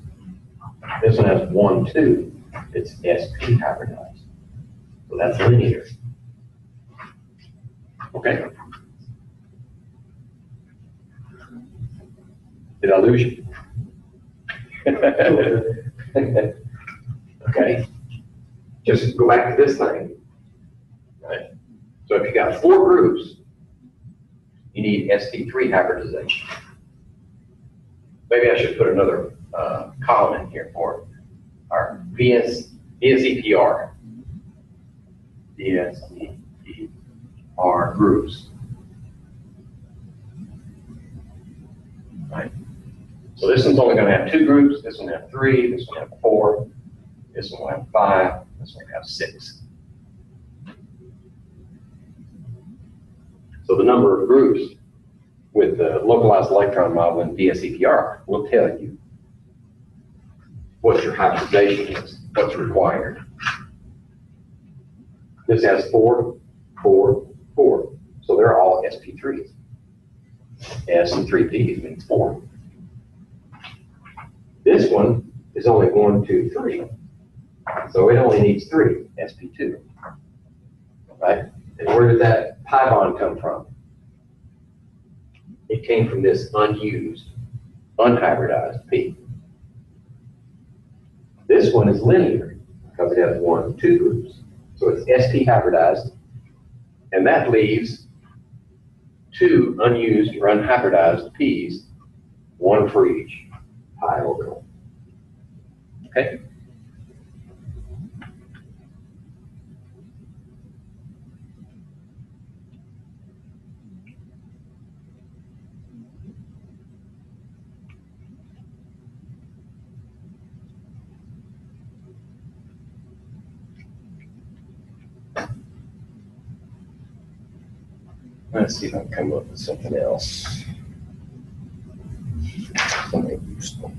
Speaker 1: This one has 1, 2. It's sp hybridized. So that's linear. Okay. Did I lose you? Okay. Just go back to this thing. Right. So if you got 4 groups, you need sp3 hybridization. Maybe I should put another column in here for our DSEPR. DSEPR groups. Right. So this one's only going to have 2 groups. This one will have 3. This one will have 4. This one will have 5. This one will have 6. So the number of groups with the localized electron model in DSEPR will tell you what your hybridization is, what's required. This has 4, 4, 4. So they're all sp3s. S and 3Ps means 4. This one is only 1, 2, 3. So it only needs 3, sp2. Right? And where did that pi bond come from? It came from this unused, unhybridized P. This one is linear because it has 1, 2 groups. So it's sp hybridized, and that leaves 2 unused or unhybridized P's, 1 for each pi orbital. Okay? Let's see if I can come up with something else. Something useful.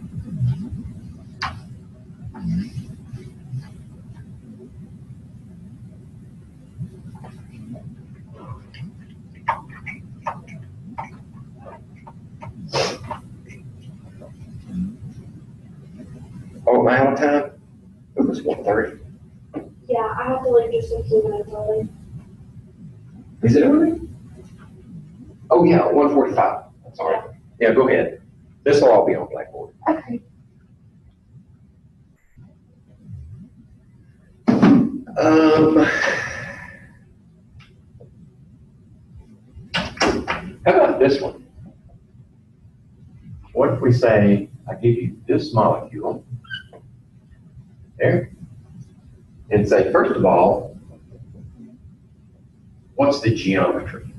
Speaker 1: Oh, am I out of time? It was 1:30.
Speaker 3: Yeah, I have to leave just a few minutes early.
Speaker 1: Is it early? Oh, yeah, 1:45. Sorry. Yeah, go ahead. This will all be on Blackboard.
Speaker 3: Okay.
Speaker 1: How about this one? What if we say, I give you this molecule, there, and say, first of all, what's the geometry?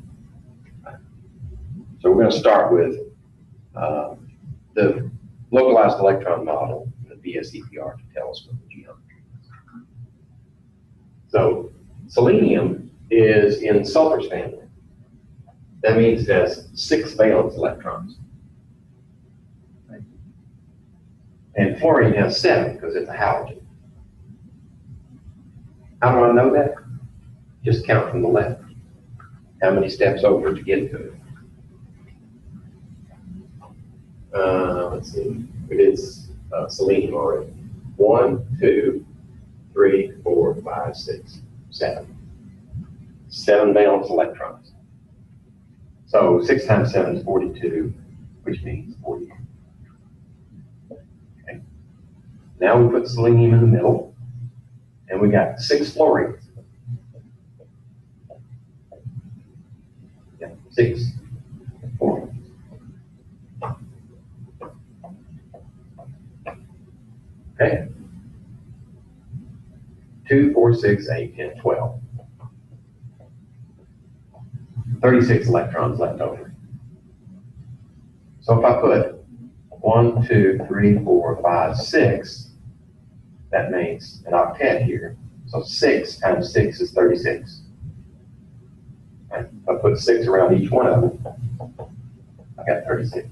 Speaker 1: So we're going to start with the localized electron model, the VSEPR, to tell us what the geometry is. So selenium is in sulfur's family. That means it has 6 valence electrons. And fluorine has 7 because it's a halogen. How do I know that? Just count from the left. How many steps over to get to it? Let's see. It is selenium already. 1, 2, 3, 4, 5, 6, 7. 7 valence electrons. So 6 times 7 is 42, which means 40. Okay. Now we put selenium in the middle, and we got 6 fluorines. Yeah, 6 fluorines. Okay. 2, 4, 6, 8, 10, 12. 36 electrons left over. So if I put 1, 2, 3, 4, 5, 6, that makes an octet here. So 6 times 6 is 36. Right? If I put 6 around each one of them, I got 36.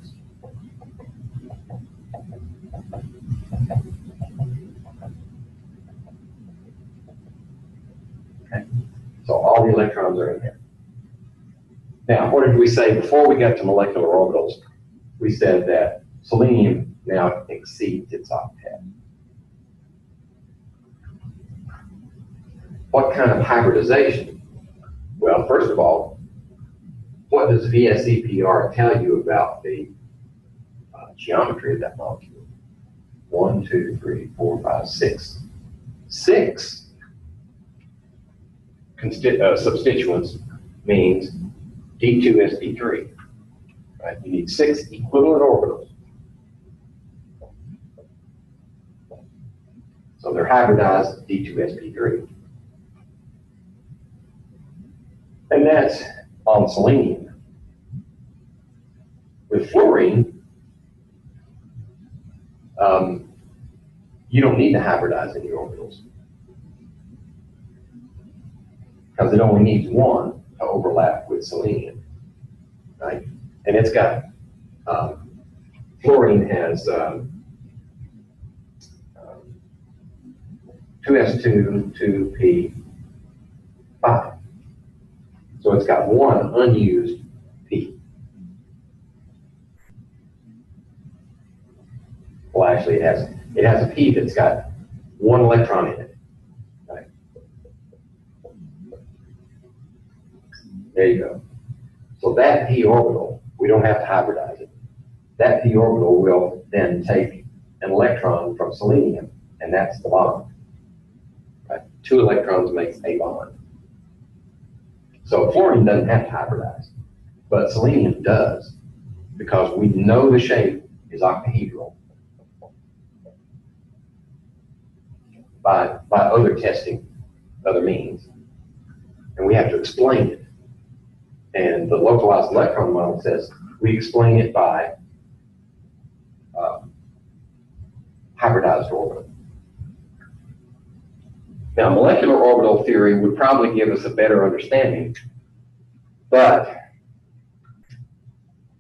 Speaker 1: Okay. So all the electrons are in there. Now, what did we say before we got to molecular orbitals? We said that selenium now exceeds its octet. What kind of hybridization? Well, first of all, what does VSEPR tell you about the geometry of that molecule? 1, 2, 3, 4, 5, 6. 6 substituents means D2sp3. Right? You need 6 equivalent orbitals. So they're hybridized D2sp3. And that's on selenium. With fluorine, you don't need to hybridize any orbitals because it only needs 1 to overlap with selenium, right? And it's got, fluorine has 2s2, 2p5. So it's got 1 unused p. Well, actually, it has a p that's got one electron in it. Right. There you go. So that p orbital, we don't have to hybridize it. That p orbital will then take an electron from selenium, and that's the bond. Right? 2 electrons makes a bond. So fluorine doesn't have to hybridize, but selenium does, because we know the shape is octahedral by other testing, other means, and we have to explain it. And the localized electron model says we explain it by hybridized orbital. Now, molecular orbital theory would probably give us a better understanding, but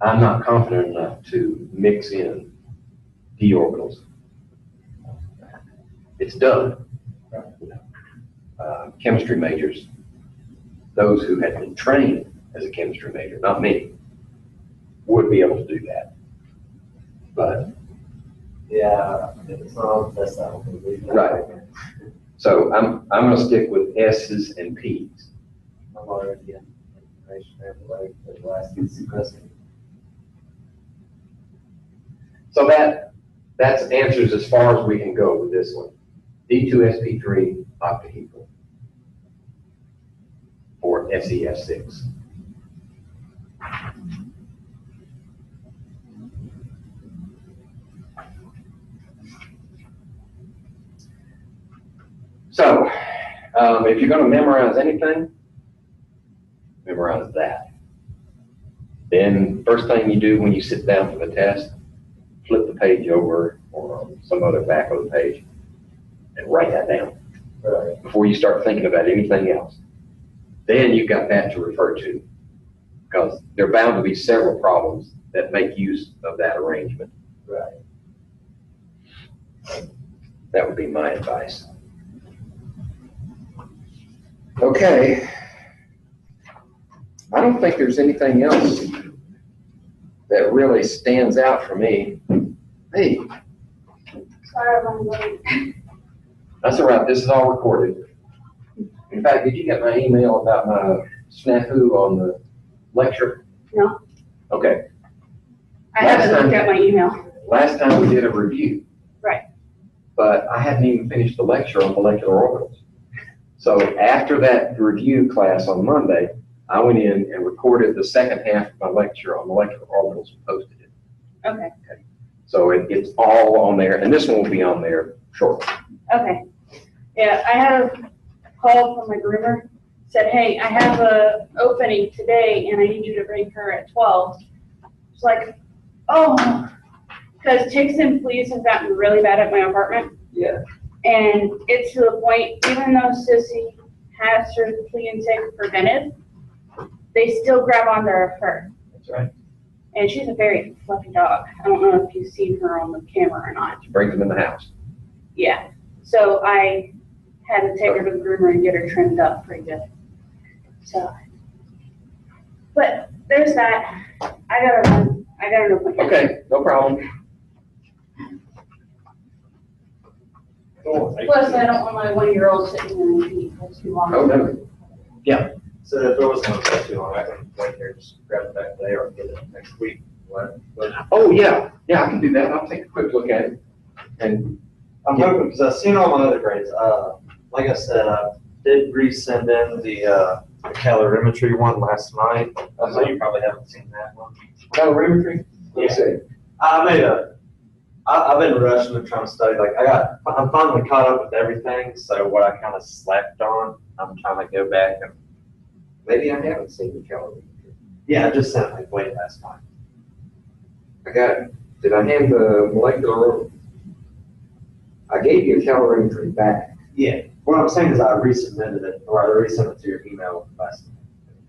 Speaker 1: I'm not confident enough to mix in d orbitals. It's done. Chemistry majors, those who had been trained as a chemistry major, not me, would be able to do that. But
Speaker 2: Yeah, if it's not on the test, I don't believe it.
Speaker 1: right. So I'm going to stick with S's and P's.
Speaker 2: I'm already getting information there, but the last question.
Speaker 1: So that's answers as far as we can go with this one. D2sp3 octahedral for SES6. So, if you're going to memorize anything, memorize that. Then, first thing you do when you sit down for the test, flip the page over or some other back of the page and write that down before you start thinking about anything else. Then you've got that to refer to, because there are bound to be several problems that make use of that arrangement.
Speaker 2: Right.
Speaker 1: That would be my advice. Okay. I don't think there's anything else that really stands out for me. Hey,
Speaker 3: Sorry, I'm late.
Speaker 1: that's all right. This is all recorded. In fact, did you get my email about my snafu on the lecture?
Speaker 3: No.
Speaker 1: Okay.
Speaker 3: I haven't looked at my email.
Speaker 1: Last time we did a review.
Speaker 3: Right.
Speaker 1: But I hadn't even finished the lecture on molecular orbitals. So after that review class on Monday, I went in and recorded the second half of my lecture on molecular orbitals and posted it.
Speaker 3: Okay.
Speaker 1: So it's all on there, and this one will be on there shortly.
Speaker 3: Okay. Yeah, I had a call from my groomer, said, hey, I have a opening today and I need you to bring her at 12. It's like, oh, because ticks and fleas have gotten really bad at my apartment.
Speaker 1: Yeah.
Speaker 3: And it's to the point, even though Sissy has her flea and tick prevented, they still grab onto her fur.
Speaker 1: That's right.
Speaker 3: And she's a very fluffy dog. I don't know if you've seen her on the camera or not.
Speaker 1: She brings them in the house.
Speaker 3: Yeah. So I had to take her to the groomer and get her trimmed up pretty good. So, but there's that. I gotta run. I got an appointment.
Speaker 1: Okay, no problem.
Speaker 3: Plus, I don't want my 1-year-old sitting in the feet for too long.
Speaker 1: Oh, no. Yeah.
Speaker 2: So if it wasn't going to take too long, I can wait here, just grab it back today or get it next week. What?
Speaker 1: Oh, yeah. Yeah, I can do that. I'll take a quick look at it. And
Speaker 2: I'm hoping, because I've seen all my other grades. Like I said, I did resend in the calorimetry one last night. So you probably haven't seen that one.
Speaker 1: calorimetry? Let's see.
Speaker 2: I've been rushing and trying to study. Like I'm finally caught up with everything. So what I kind of slacked on, I'm trying to go back and.
Speaker 1: Maybe I haven't seen the calorimetry.
Speaker 2: Yeah, I just sent it like late last night.
Speaker 1: I got it. Did I hand the molecular? I gave you a calorimetry back.
Speaker 2: Yeah. What I'm saying is I resubmitted it, or I resent it to your email last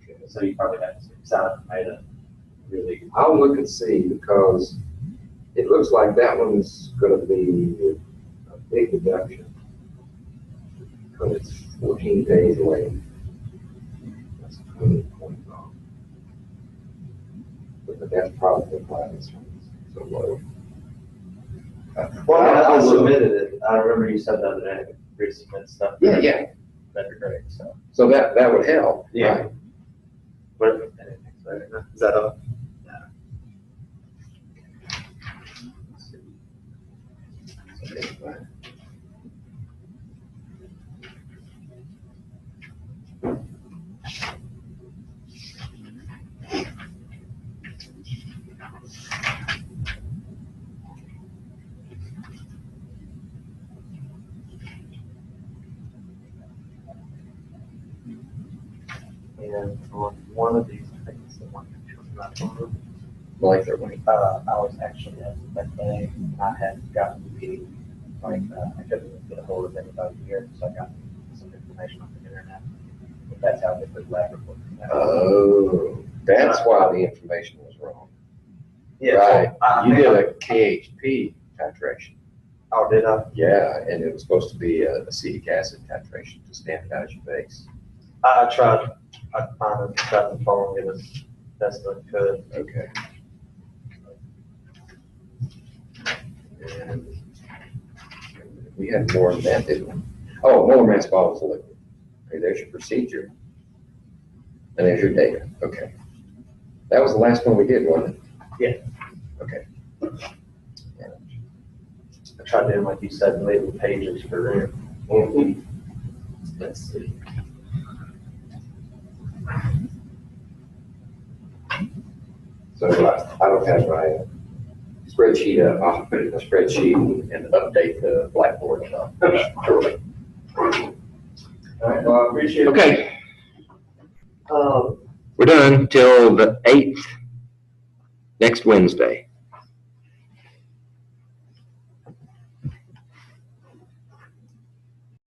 Speaker 2: night. So you probably have to sign up and made a really.
Speaker 1: I'll look and see, because it looks like that one's going to be a big deduction. Because it's 14 days away. That's 20 points off. But that's probably why it's so low.
Speaker 2: Well, I submitted it. I remember you said the other day, resubmit stuff.
Speaker 1: Yeah.
Speaker 2: That'd be great, so.
Speaker 1: So that would help.
Speaker 2: Yeah.
Speaker 1: Right.
Speaker 2: But, is that all? And on one of these things, the one that you're not on,
Speaker 1: Like they're like,
Speaker 4: I was actually at that day, and I had gotten the, I couldn't get a hold of anybody here, so I got some information on the internet. But that's how they put lab report.
Speaker 1: oh, that's why the information was wrong.
Speaker 2: yeah.
Speaker 1: Right.
Speaker 2: so I
Speaker 1: You
Speaker 2: think
Speaker 1: did
Speaker 2: I-
Speaker 1: a KHP titration.
Speaker 2: Oh, did I?
Speaker 1: Yeah, and it was supposed to be acetic acid titration to standardize your base.
Speaker 2: I tried to follow it as best I could.
Speaker 1: Okay. And we had more than that, didn't we? Oh, molar mass bottles of liquid. Okay, there's your procedure. And there's your data. Okay. That was the last one we did, wasn't it?
Speaker 2: Yeah.
Speaker 1: Okay.
Speaker 2: I tried doing, like you said, label pages for
Speaker 1: Mhm. Let's see. So I don't have my spreadsheet up. I'll put it in the spreadsheet and update the Blackboard shortly.
Speaker 2: All right, well, I appreciate it.
Speaker 1: Okay,
Speaker 2: Um,
Speaker 1: we're done till the 8th, next Wednesday.